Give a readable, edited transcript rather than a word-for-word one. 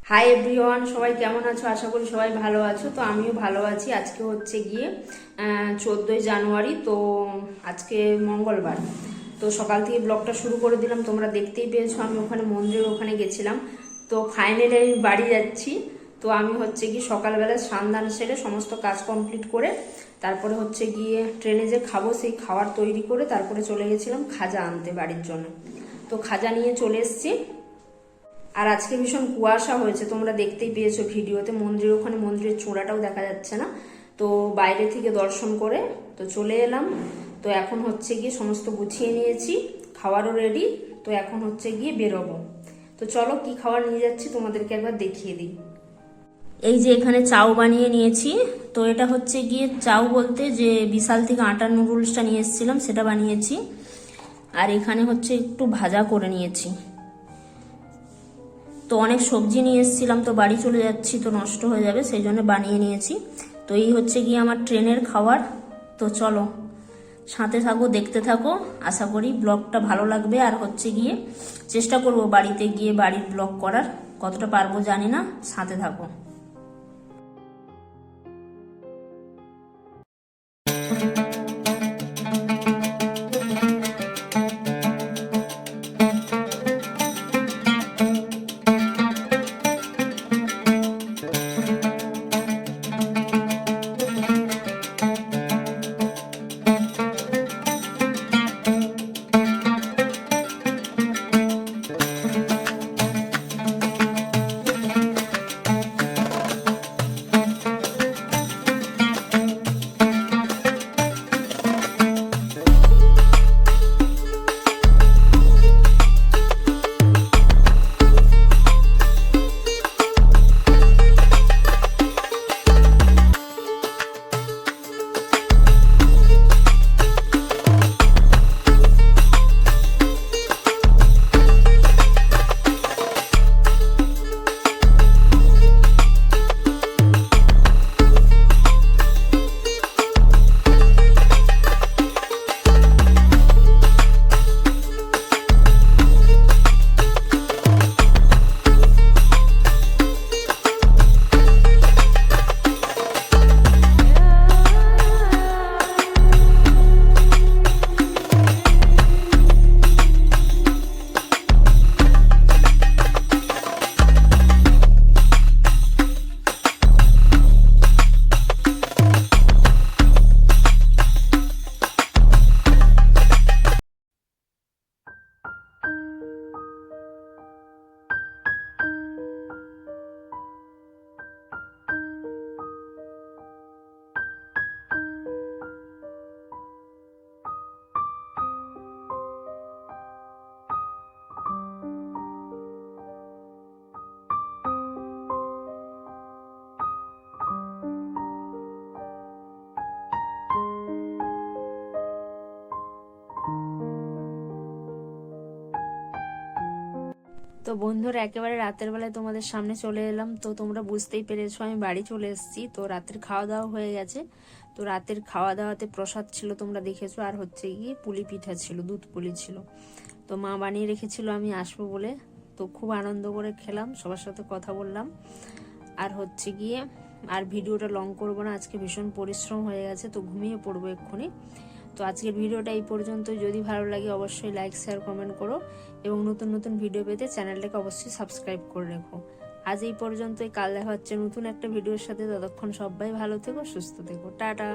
Hi everyone, সবাই কেমন আছো? আশা করি সবাই ভালো আছো। তো আমিও ভালো আছি। আজকে হচ্ছে গিয়ে 14ই জানুয়ারি। তো আজকে মঙ্গলবার। তো সকাল থেকে ব্লগটা শুরু করে দিলাম, তোমরা দেখতেই পেয়েছো। আমি ওখানে মন্দিরের ওখানে গেছিলাম। তো ফাইনালি আমি বাড়ি যাচ্ছি। তো আমি হচ্ছে গিয়ে সকালবেলা স্নান সেরে সমস্ত কাজ কমপ্লিট করে তারপরে হচ্ছে গিয়ে ট্রেনে যে খাবো সেই খাবার তৈরি করে তারপরে চলে গেছিলাম খাজা আনতে বাড়ির জন্য। তো খাজা নিয়ে চলে এসেছি। আর আজকে ভীষণ কুয়াশা হয়েছে, তোমরা দেখতেই পেয়েছো ভিডিওতে। মন্দিরের ওখানে মন্দিরের চূড়াটাও দেখা যাচ্ছে না। তো বাইরে থেকে দর্শন করে তো চলে এলাম। তো এখন হচ্ছে গিয়ে সমস্ত গুছিয়ে নিয়েছি, খাওয়ারও রেডি। তো এখন হচ্ছে গিয়ে বেরোবো। তো চলো কি খাবার নিয়ে যাচ্ছি তোমাদেরকে একবার দেখিয়ে দিই। এই যে এখানে চাউ বানিয়ে নিয়েছি। তো এটা হচ্ছে গিয়ে চাউ বলতে যে বিশাল থেকে আটার নুডলসটা নিয়ে এসেছিলাম সেটা বানিয়েছি। আর এখানে হচ্ছে একটু ভাজা করে নিয়েছি। তো অনেক সবজি নিয়ে এসেছিলাম, তো বাড়ি চলে যাচ্ছি, তো নষ্ট হয়ে যাবে, সেই জন্য বানিয়ে নিয়েছি। তো এই হচ্ছে গিয়ে আমার ট্রেনের খাবার। তো চলো সাথে থাকো, দেখতে থাকো। আশা করি ব্লগটা ভালো লাগবে। আর হচ্ছে গিয়ে চেষ্টা করব বাড়িতে গিয়ে বাড়ির ব্লগ করার, কতটা পারবো জানি না। সাথে থাকো। তো বন্ধুরা, একেবারে রাতের বেলায় তোমাদের সামনে চলে এলাম। তো তোমরা বুঝতেই পেরেছো আমি বাড়ি চলে এসেছি। তো রাতের খাওয়া দাওয়া হয়ে গেছে। তো রাতের খাওয়া দাওয়াতে প্রসাদ ছিল, তোমরা দেখেছো। আর হচ্ছে গিয়ে পুলি পিঠা ছিল, দুধ পুলি ছিল। তো মা বানিয়ে রেখেছিল আমি আসবো বলে। তো খুব আনন্দ করে খেলাম, সবার সাথে কথা বললাম। আর হচ্ছে গিয়ে আর ভিডিওটা লং করবো না, আজকে ভীষণ পরিশ্রম হয়ে গেছে। তো ঘুমিয়ে পড়বো এক্ষুনি। তো আজকের ভিডিওটা এই পর্যন্ত। যদি ভালো লাগে অবশ্যই লাইক শেয়ার কমেন্ট করো, এবং নতুন নতুন ভিডিও পেতে চ্যানেলটাকে অবশ্যই সাবস্ক্রাইব করে রেখো। আজ এই পর্যন্তই, কাল দেখা হচ্ছে নতুন একটা ভিডিওর সাথে। ততক্ষণ সবাই ভালো থেকো, সুস্থ থেকো, টাটা।